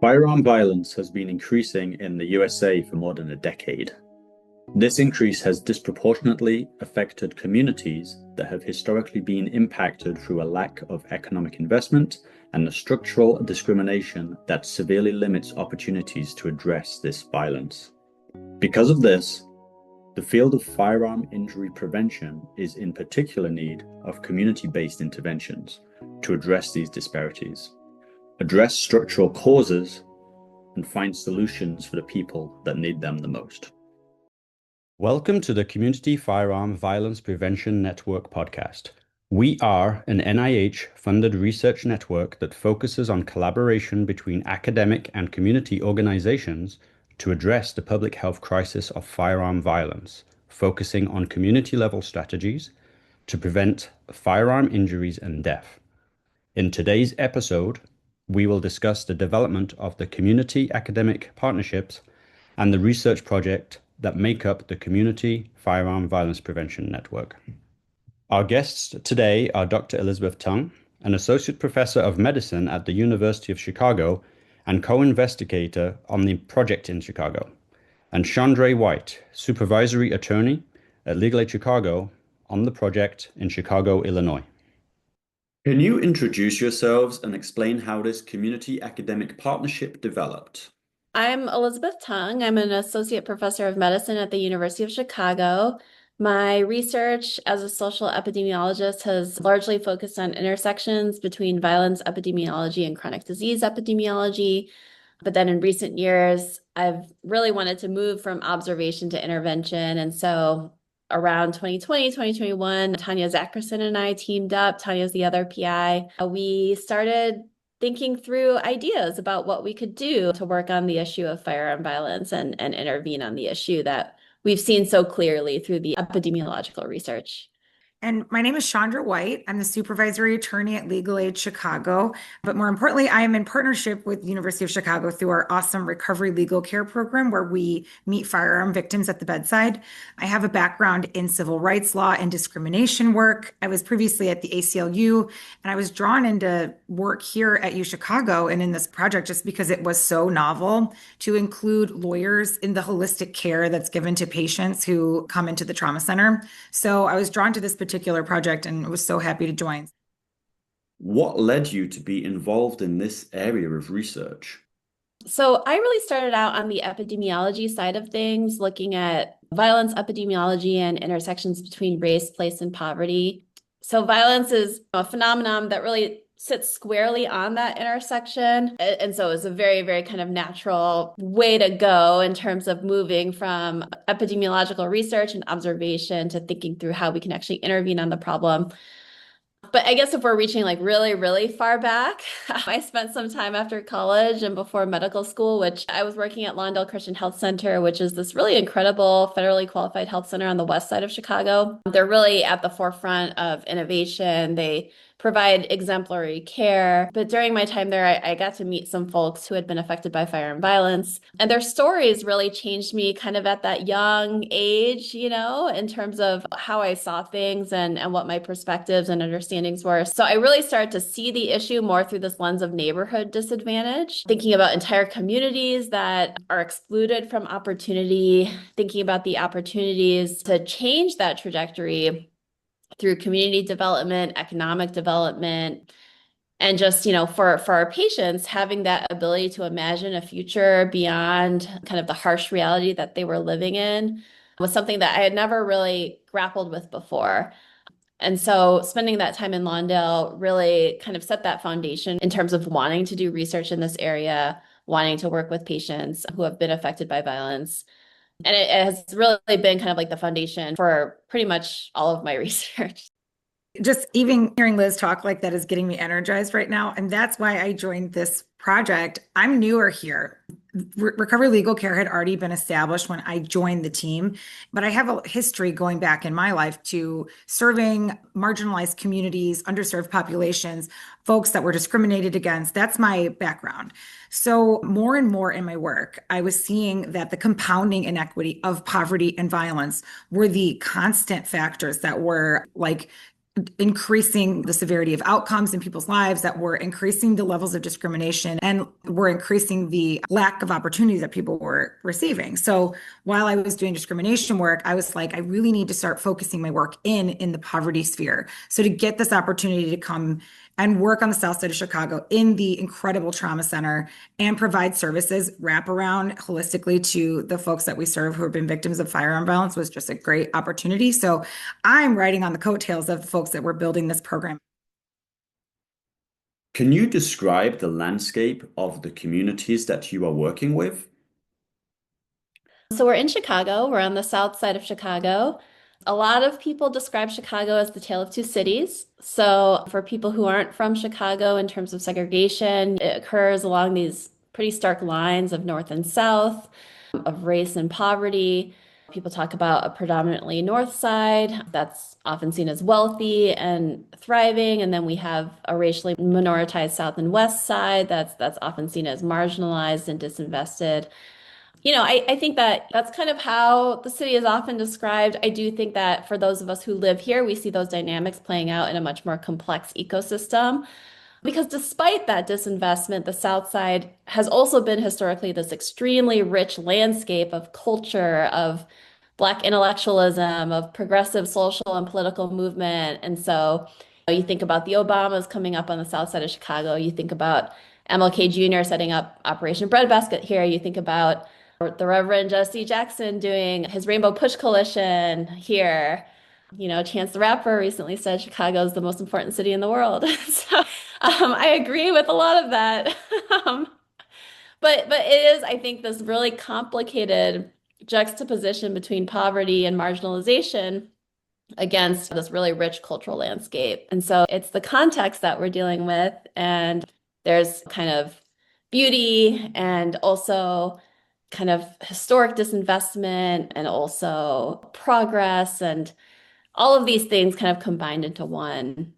Firearm violence has been increasing in the USA for more than a decade. This increase has disproportionately affected communities that have historically been impacted through a lack of economic investment and the structural discrimination that severely limits opportunities to address this violence. Because of this, the field of firearm injury prevention is in particular need of community-based interventions to address these disparities, address structural causes, and find solutions for the people that need them the most. Welcome to the Community Firearm Violence Prevention Network podcast. We are an NIH-funded research network that focuses on collaboration between academic and community organizations to address the public health crisis of firearm violence, focusing on community-level strategies to prevent firearm injuries and death. In today's episode, we will discuss the development of the community academic partnerships and the research project that make up the Community Firearm Violence Prevention Network. Our guests today are Dr. Elizabeth Tung, an associate professor of medicine at the University of Chicago and co-investigator on the project in Chicago, and Chaundre White, supervisory attorney at Legal Aid Chicago on the project in Chicago, Illinois. Can you introduce yourselves and explain how this community academic partnership developed? I'm Elizabeth Tung. I'm an associate professor of medicine at the University of Chicago. My research as a social epidemiologist has largely focused on intersections between violence epidemiology and chronic disease epidemiology. But then in recent years, I've really wanted to move from observation to intervention. And so around 2020, 2021, Tanya Zackerson and I teamed up. Tanya's the other PI. We started thinking through ideas about what we could do to work on the issue of firearm violence and intervene on the issue that we've seen so clearly through the epidemiological research. And my name is Chaundre White. I'm the supervisory attorney at Legal Aid Chicago. But more importantly, I am in partnership with the University of Chicago through our awesome recovery legal care program where we meet firearm victims at the bedside. I have a background in civil rights law and discrimination work. I was previously at the ACLU, and I was drawn into work here at U Chicago and in this project just because it was so novel to include lawyers in the holistic care that's given to patients who come into the trauma center. So I was drawn to this particular project and was so happy to join. What led you to be involved in this area of research? So I really started out on the epidemiology side of things, looking at violence epidemiology and intersections between race, place, and poverty. So violence is a phenomenon that really sits squarely on that intersection. And so it's a very, very kind of natural way to go in terms of moving from epidemiological research and observation to thinking through how we can actually intervene on the problem. But I guess if we're reaching like really, really far back, I spent some time after college and before medical school, which I was working at Lawndale Christian Health Center, which is this really incredible federally qualified health center on the west side of Chicago. They're really at the forefront of innovation. They provide exemplary care. But during my time there, I got to meet some folks who had been affected by firearm violence. And their stories really changed me kind of at that young age, in terms of how I saw things and what my perspectives and understandings were. So I really started to see the issue more through this lens of neighborhood disadvantage, thinking about entire communities that are excluded from opportunity, thinking about the opportunities to change that trajectory through community development, economic development, and just, for our patients, having that ability to imagine a future beyond kind of the harsh reality that they were living in was something that I had never really grappled with before. And so spending that time in Lawndale really kind of set that foundation in terms of wanting to do research in this area, wanting to work with patients who have been affected by violence. And it has really been kind of like the foundation for pretty much all of my research. Just even hearing Liz talk like that is getting me energized right now. And that's why I joined this project. I'm newer here. Recovery legal care had already been established when I joined the team, but I have a history going back in my life to serving marginalized communities, underserved populations, folks that were discriminated against. That's my background. So more and more in my work, I was seeing that the compounding inequity of poverty and violence were the constant factors that were like increasing the severity of outcomes in people's lives, that we're increasing the levels of discrimination, and we're increasing the lack of opportunities that people were receiving. So while I was doing discrimination work, I was like, I really need to start focusing my work in the poverty sphere. So to get this opportunity to come and work on the south side of Chicago in the incredible trauma center and provide services, wrap around holistically to the folks that we serve who have been victims of firearm violence was just a great opportunity. So I'm riding on the coattails of the folks that were building this program. Can you describe the landscape of the communities that you are working with? So we're in Chicago. We're on the south side of Chicago. A lot of people describe Chicago as the tale of two cities. So for people who aren't from Chicago, in terms of segregation, it occurs along these pretty stark lines of north and south, of race and poverty. People talk about a predominantly north side that's often seen as wealthy and thriving, and then we have a racially minoritized south and west side that's often seen as marginalized and disinvested. I think that that's kind of how the city is often described. I do think that for those of us who live here, we see those dynamics playing out in a much more complex ecosystem. Because despite that disinvestment, the South Side has also been historically this extremely rich landscape of culture, of Black intellectualism, of progressive social and political movement. And so you think about the Obamas coming up on the South Side of Chicago, you think about MLK Jr. setting up Operation Breadbasket here, you think about the Reverend Jesse Jackson doing his Rainbow Push Coalition here. Chance the Rapper recently said Chicago is the most important city in the world. So I agree with a lot of that. um, but it is, I think, this really complicated juxtaposition between poverty and marginalization against this really rich cultural landscape. And so it's the context that we're dealing with. And there's kind of beauty and also kind of historic disinvestment and also progress and all of these things kind of combined into one.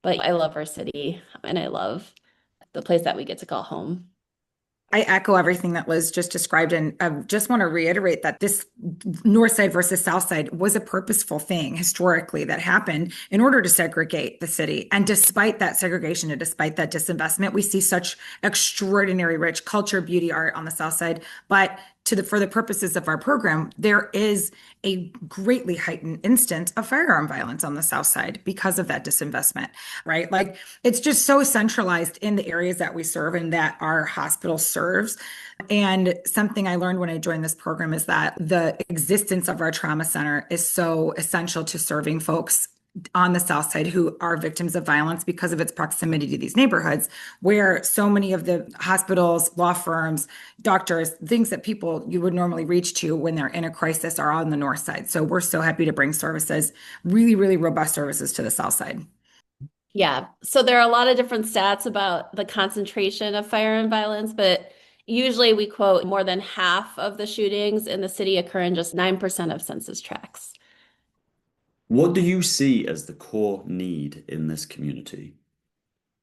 But I love our city and I love the place that we get to call home. I echo everything that Liz just described. And I just want to reiterate that this north side versus south side was a purposeful thing historically that happened in order to segregate the city. And despite that segregation and despite that disinvestment, we see such extraordinary rich culture, beauty, art on the south side. But for the purposes of our program, there is a greatly heightened instance of firearm violence on the south side because of that disinvestment, right? Like it's just so centralized in the areas that we serve and that our hospital serves. And something I learned when I joined this program is that the existence of our trauma center is so essential to serving folks on the south side who are victims of violence because of its proximity to these neighborhoods where so many of the hospitals, law firms, doctors, things that people you would normally reach to when they're in a crisis are on the north side. So we're so happy to bring services, really, really robust services to the south side. Yeah. So there are a lot of different stats about the concentration of firearm violence, but usually we quote more than half of the shootings in the city occur in just 9% of census tracts. What do you see as the core need in this community?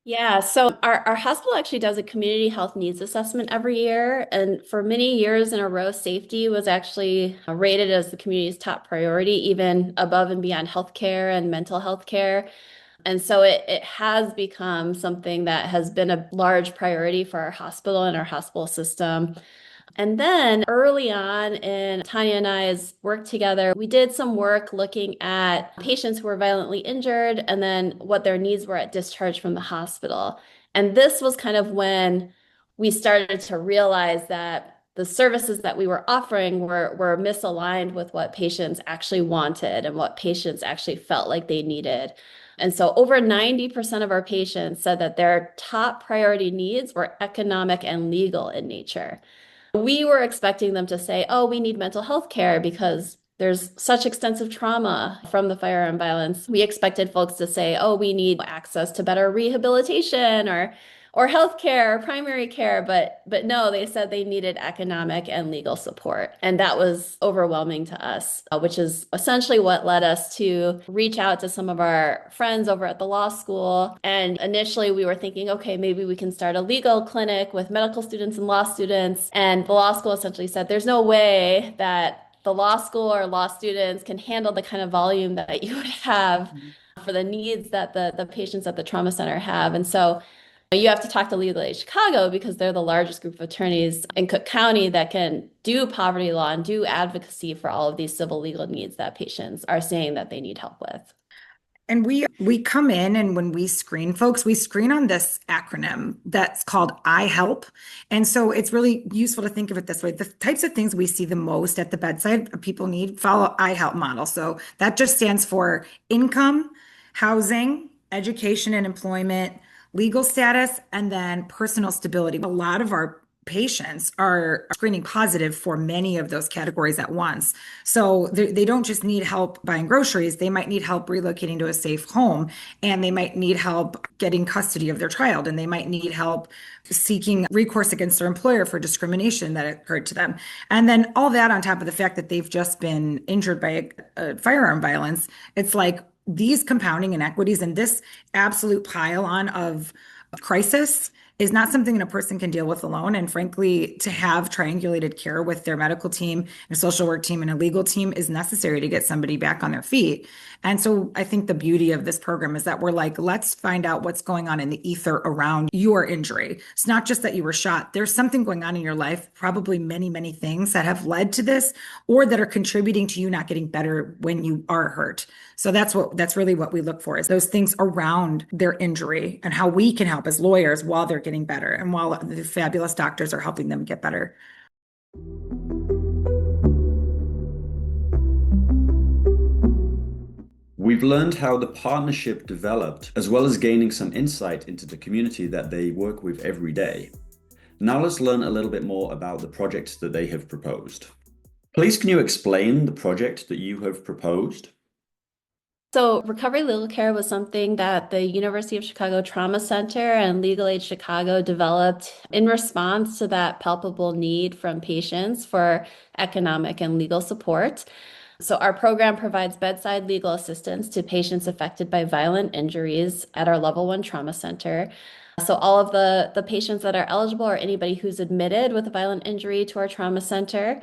Yeah, so our hospital actually does a community health needs assessment every year. And for many years in a row, safety was actually rated as the community's top priority, even above and beyond healthcare and mental health care. And so it has become something that has been a large priority for our hospital and our hospital system. And then early on in Tanya and I's work together, we did some work looking at patients who were violently injured and then what their needs were at discharge from the hospital. And this was kind of when we started to realize that the services that we were offering were misaligned with what patients actually wanted and what patients actually felt like they needed. And so over 90% of our patients said that their top priority needs were economic and legal in nature. We were expecting them to say, oh, we need mental health care because there's such extensive trauma from the firearm violence. We expected folks to say, oh, we need access to better rehabilitation or health care, or primary care, but no, they said they needed economic and legal support. And that was overwhelming to us, which is essentially what led us to reach out to some of our friends over at the law school. And initially we were thinking, okay, maybe we can start a legal clinic with medical students and law students. And the law school essentially said, there's no way that the law school or law students can handle the kind of volume that you would have for the needs that the patients at the trauma center have. And so you have to talk to Legal Aid Chicago because they're the largest group of attorneys in Cook County that can do poverty law and do advocacy for all of these civil legal needs that patients are saying that they need help with. And we come in, and when we screen folks, we screen on this acronym that's called I help. And so it's really useful to think of it this way. The types of things we see the most at the bedside people need follow I help model. So that just stands for income, housing, education and employment, legal status, and then personal stability. A lot of our patients are screening positive for many of those categories at once. So they don't just need help buying groceries, they might need help relocating to a safe home, and they might need help getting custody of their child, and they might need help seeking recourse against their employer for discrimination that occurred to them. And then all that on top of the fact that they've just been injured by a firearm violence, it's like these compounding inequities and this absolute pile on of crisis is not something that a person can deal with alone. And frankly, to have triangulated care with their medical team, a social work team, and a legal team is necessary to get somebody back on their feet. And so I think the beauty of this program is that we're like, let's find out what's going on in the ether around your injury. It's not just that you were shot. There's something going on in your life, probably many, many things that have led to this or that are contributing to you not getting better when you are hurt. So that's really what we look for, is those things around their injury and how we can help as lawyers while they're getting better and while the fabulous doctors are helping them get better. We've learned how the partnership developed, as well as gaining some insight into the community that they work with every day. Now let's learn a little bit more about the project that they have proposed. Please, can you explain the project that you have proposed? So recovery legal care was something that the University of Chicago Trauma Center and Legal Aid Chicago developed in response to that palpable need from patients for economic and legal support. So our program provides bedside legal assistance to patients affected by violent injuries at our Level 1 Trauma Center. So all of the patients that are eligible are anybody who's admitted with a violent injury to our trauma center.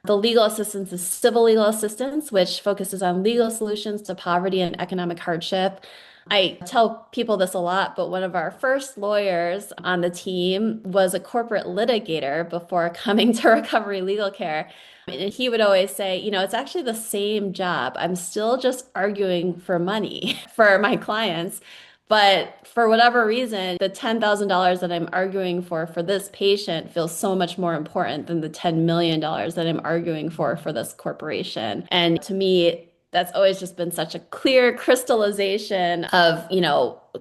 The legal assistance is civil legal assistance, which focuses on legal solutions to poverty and economic hardship. I tell people this a lot, but one of our first lawyers on the team was a corporate litigator before coming to recovery legal care. And he would always say, it's actually the same job. I'm still just arguing for money for my clients. But for whatever reason, the $10,000 that I'm arguing for this patient feels so much more important than the $10 million that I'm arguing for this corporation. And to me, that's always just been such a clear crystallization of,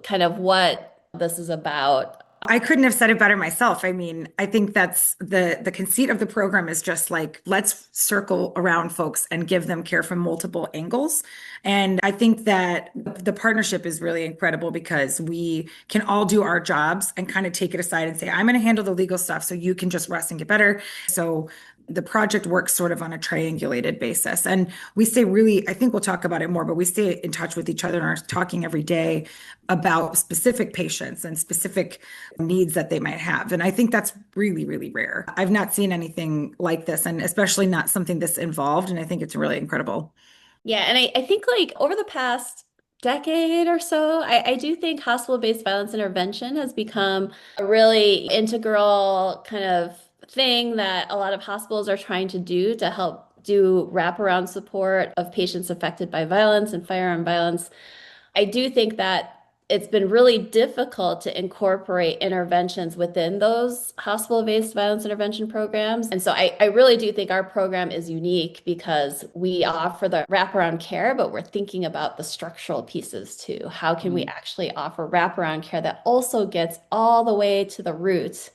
kind of what this is about. I couldn't have said it better myself. I mean, I think that's the conceit of the program is just like, let's circle around folks and give them care from multiple angles. And I think that the partnership is really incredible because we can all do our jobs and kind of take it aside and say, I'm going to handle the legal stuff so you can just rest and get better. So the project works sort of on a triangulated basis. And we stay really, I think we'll talk about it more, but we stay in touch with each other and are talking every day about specific patients and specific needs that they might have. And I think that's really, really rare. I've not seen anything like this, and especially not something this involved. And I think it's really incredible. Yeah. And I think like over the past decade or so, I do think hospital-based violence intervention has become a really integral kind of thing that a lot of hospitals are trying to do to help do wraparound support of patients affected by violence and firearm violence. I do think that it's been really difficult to incorporate interventions within those hospital-based violence intervention programs. And so I really do think our program is unique because we offer the wraparound care, but we're thinking about the structural pieces too. How can we actually offer wraparound care that also gets all the way to the root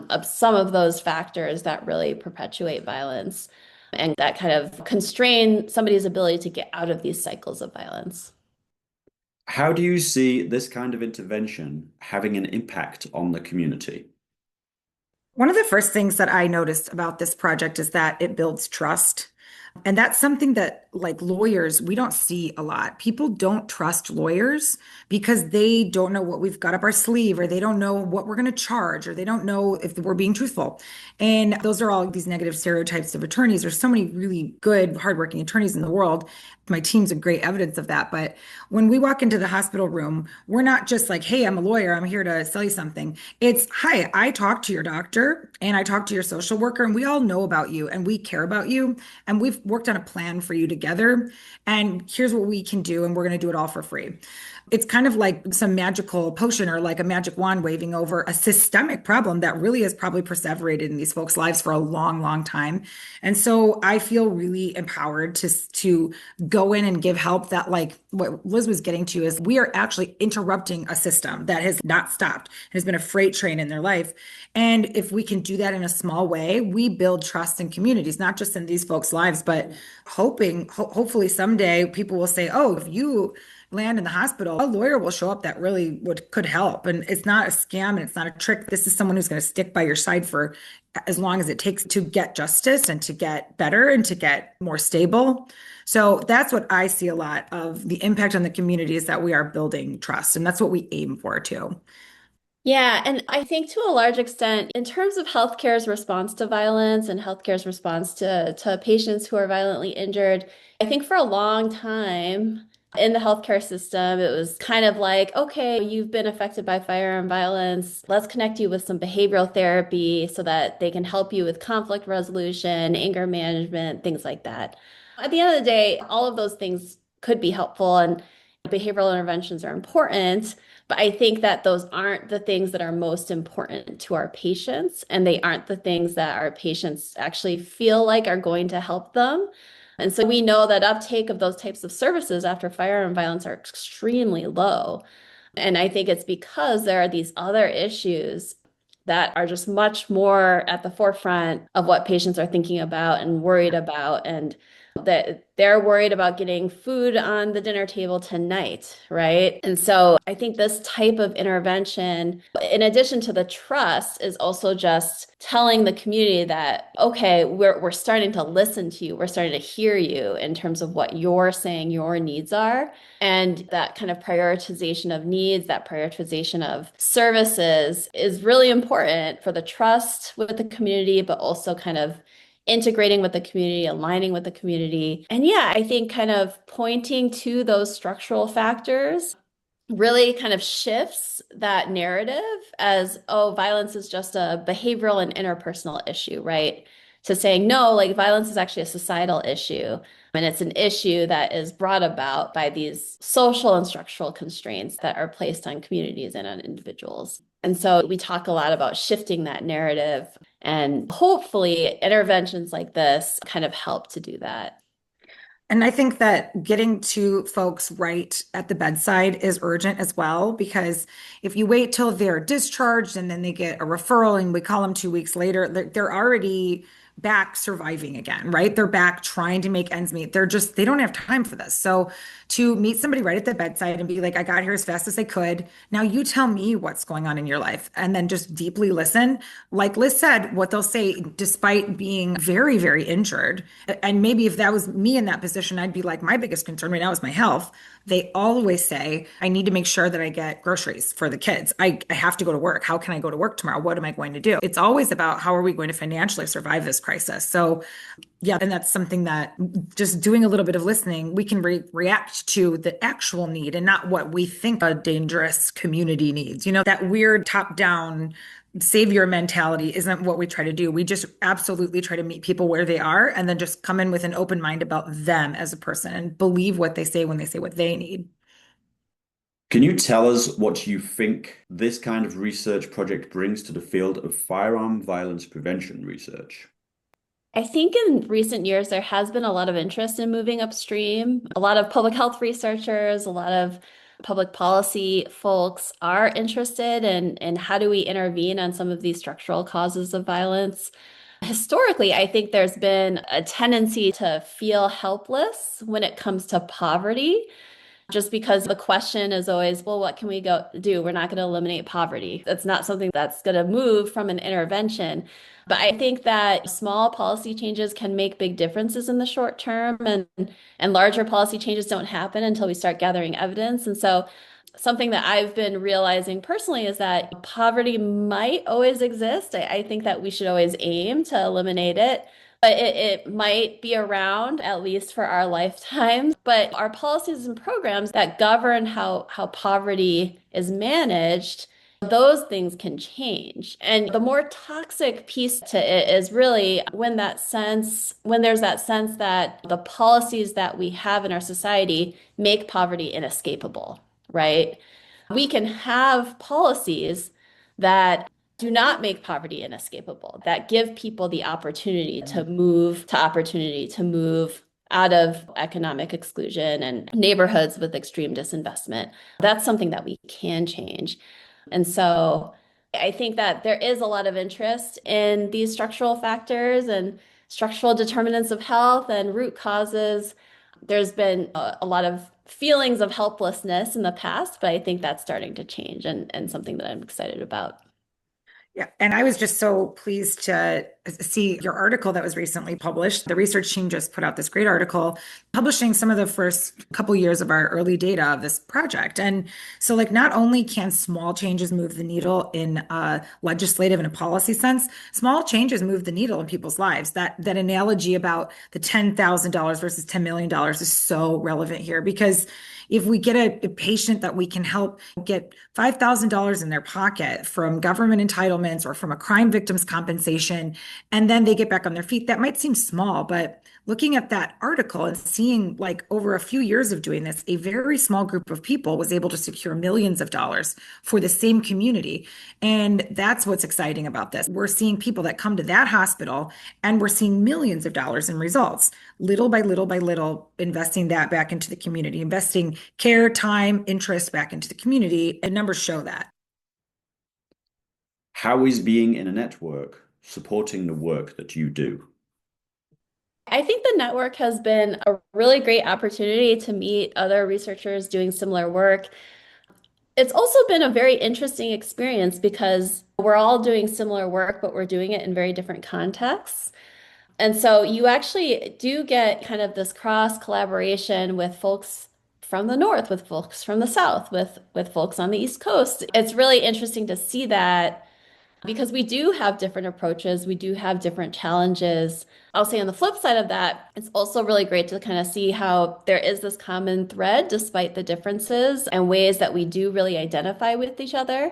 of some of those factors that really perpetuate violence and that kind of constrain somebody's ability to get out of these cycles of violence? How do you see this kind of intervention having an impact on the community? One of the first things that I noticed about this project is that it builds trust. And that's something that, like lawyers, we don't see a lot. People don't trust lawyers because they don't know what we've got up our sleeve, or they don't know what we're going to charge, or they don't know if we're being truthful. And those are all these negative stereotypes of attorneys. There's so many really good, hardworking attorneys in the world. My team's a great evidence of that. But when we walk into the hospital room, we're not just like, hey, I'm a lawyer, I'm here to sell you something. It's, hi, I talked to your doctor and I talked to your social worker, and we all know about you and we care about you. And we've worked on a plan for you together. And here's what we can do. And we're going to do it all for free. It's kind of like some magical potion or like a magic wand waving over a systemic problem that really has probably perseverated in these folks' lives for a long, long time. And so I feel really empowered to go in and give help that, like what Liz was getting to, is we are actually interrupting a system that has not stopped, has been a freight train in their life. And if we can do that in a small way, we build trust in communities, not just in these folks' lives, but hopefully someday people will say, oh, if you land in the hospital, a lawyer will show up that really could help. And it's not a scam and it's not a trick. This is someone who's going to stick by your side for as long as it takes to get justice and to get better and to get more stable. So that's what I see a lot of the impact on the community, is that we are building trust. And that's what we aim for too. Yeah, and I think to a large extent, in terms of healthcare's response to violence and healthcare's response to patients who are violently injured, I think for a long time in the healthcare system, it was kind of like, okay, you've been affected by firearm violence. Let's connect you with some behavioral therapy so that they can help you with conflict resolution, anger management, things like that. At the end of the day, all of those things could be helpful, and behavioral interventions are important. But I think that those aren't the things that are most important to our patients, and they aren't the things that our patients actually feel like are going to help them. And so we know that uptake of those types of services after firearm violence are extremely low. And I think it's because there are these other issues that are just much more at the forefront of what patients are thinking about and worried about, and that they're worried about getting food on the dinner table tonight, right? And so I think this type of intervention, in addition to the trust, is also just telling the community that, okay, we're starting to listen to you, we're starting to hear you in terms of what you're saying your needs are. And that kind of prioritization of needs, that prioritization of services is really important for the trust with the community, but also kind of integrating with the community, aligning with the community. And yeah, I think kind of pointing to those structural factors really kind of shifts that narrative as, oh, violence is just a behavioral and interpersonal issue, right? To saying, no, like violence is actually a societal issue. And it's an issue that is brought about by these social and structural constraints that are placed on communities and on individuals. And so we talk a lot about shifting that narrative, and hopefully interventions like this kind of help to do that. And I think that getting to folks right at the bedside is urgent as well, because if you wait till they're discharged and then they get a referral and we call them 2 weeks later, they're already back surviving again, right? They're back trying to make ends meet. They don't have time for this. So to meet somebody right at the bedside and be like, I got here as fast as I could. Now you tell me what's going on in your life, and then just deeply listen. Like Liz said, what they'll say, despite being very, very injured, and maybe if that was me in that position, I'd be like, my biggest concern right now is my health. They always say, I need to make sure that I get groceries for the kids. I have to go to work. How can I go to work tomorrow? What am I going to do? It's always about how are we going to financially survive this crisis? So yeah, and that's something that just doing a little bit of listening, we can react to the actual need and not what we think a dangerous community needs. That weird top-down savior mentality isn't what we try to do. We just absolutely try to meet people where they are and then just come in with an open mind about them as a person and believe what they say when they say what they need. Can you tell us what you think this kind of research project brings to the field of firearm violence prevention research? I think in recent years, there has been a lot of interest in moving upstream. A lot of public health researchers, a lot of public policy folks are interested in how do we intervene on some of these structural causes of violence. Historically, I think there's been a tendency to feel helpless when it comes to poverty. just because the question is always, well, what can we go do? We're not going to eliminate poverty. That's not something that's going to move from an intervention. But I think that small policy changes can make big differences in the short term, and larger policy changes don't happen until we start gathering evidence. And so something that I've been realizing personally is that poverty might always exist. I think that we should always aim to eliminate it. But it might be around at least for our lifetime. But our policies and programs that govern how poverty is managed, those things can change. And the more toxic piece to it is really when there's that sense that the policies that we have in our society make poverty inescapable, right? We can have policies that do not make poverty inescapable, that give people the opportunity to move out of economic exclusion and neighborhoods with extreme disinvestment. That's something that we can change. And so I think that there is a lot of interest in these structural factors and structural determinants of health and root causes. There's been a lot of feelings of helplessness in the past, but I think that's starting to change and something that I'm excited about. Yeah, and I was just so pleased to see your article that was recently published. The research team just put out this great article publishing some of the first couple years of our early data of this project. And so like not only can small changes move the needle in a legislative and a policy sense, small changes move the needle in people's lives. That analogy about the $10,000 versus $10 million is so relevant here because if we get a patient that we can help get $5,000 in their pocket from government entitlements or from a crime victims compensation, and then they get back on their feet, that might seem small, but looking at that article and seeing like over a few years of doing this, a very small group of people was able to secure millions of dollars for the same community. And that's what's exciting about this. We're seeing people that come to that hospital and we're seeing millions of dollars in results, little by little by little, investing that back into the community, investing care, time, interest back into the community. And numbers show that. How is being in a network supporting the work that you do? I think the network has been a really great opportunity to meet other researchers doing similar work. It's also been a very interesting experience because we're all doing similar work, but we're doing it in very different contexts. And so you actually do get kind of this cross collaboration with folks from the north, with folks from the south, with folks on the East Coast. It's really interesting to see that because we do have different approaches, we do have different challenges. I'll say on the flip side of that, it's also really great to kind of see how there is this common thread despite the differences and ways that we do really identify with each other.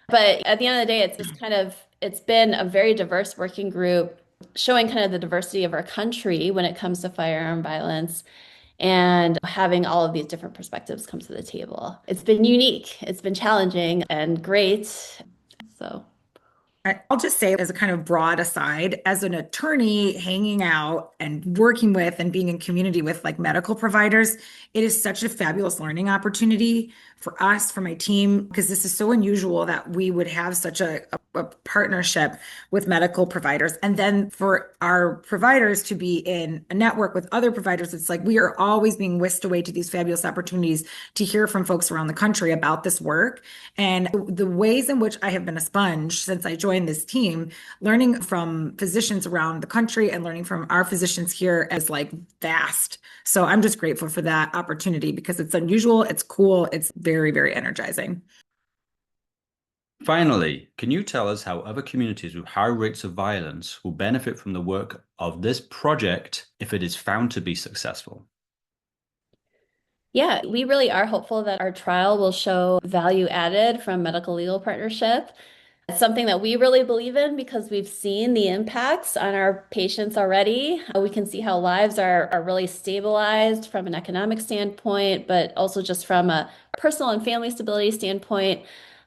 But at the end of the day, it's been a very diverse working group showing kind of the diversity of our country when it comes to firearm violence and having all of these different perspectives come to the table. It's been unique, it's been challenging and great. So I'll just say, as a kind of broad aside, as an attorney hanging out and working with and being in community with like medical providers, it is such a fabulous learning opportunity for us, for my team, because this is so unusual that we would have such a partnership with medical providers. And then for our providers to be in a network with other providers, it's like we are always being whisked away to these fabulous opportunities to hear from folks around the country about this work. And the ways in which I have been a sponge since I joined this team, learning from physicians around the country and learning from our physicians here is like vast. So I'm just grateful for that opportunity because it's unusual, it's cool, it's very, very energizing. Finally, can you tell us how other communities with high rates of violence will benefit from the work of this project if it is found to be successful? yeah, we really are hopeful that our trial will show value added from medical legal partnership. It's something that we really believe in because we've seen the impacts on our patients already. We can see how lives are really stabilized from an economic standpoint, but also just from a personal and family stability standpoint.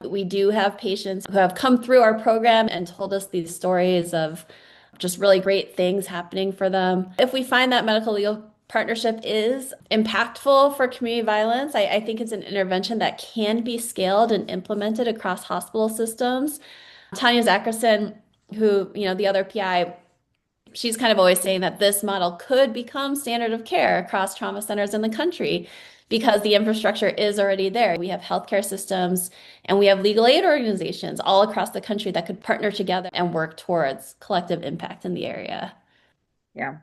We do have patients who have come through our program and told us these stories of just really great things happening for them. If we find that medical legal partnership is impactful for community violence, I think it's an intervention that can be scaled and implemented across hospital systems. Tanya Zackerson, who, the other PI, she's kind of always saying that this model could become standard of care across trauma centers in the country because the infrastructure is already there. We have healthcare systems and we have legal aid organizations all across the country that could partner together and work towards collective impact in the area. Yeah.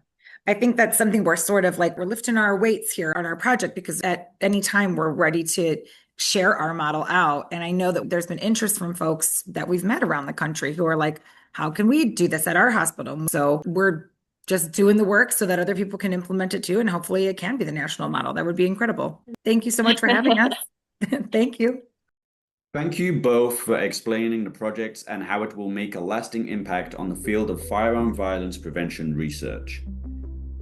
I think that's something we're sort of like, we're lifting our weights here on our project because at any time we're ready to share our model out. And I know that there's been interest from folks that we've met around the country who are like, how can we do this at our hospital? So we're just doing the work so that other people can implement it too. And hopefully it can be the national model. That would be incredible. Thank you so much for having us. Thank you. Thank you both for explaining the projects and how it will make a lasting impact on the field of firearm violence prevention research.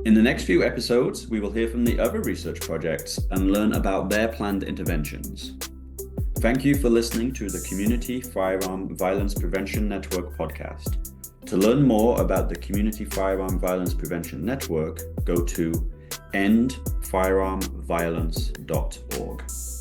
In the next few episodes, we will hear from the other research projects and learn about their planned interventions. Thank you for listening to the Community Firearm Violence Prevention Network podcast. To learn more about the Community Firearm Violence Prevention Network, go to endfirearmviolence.org.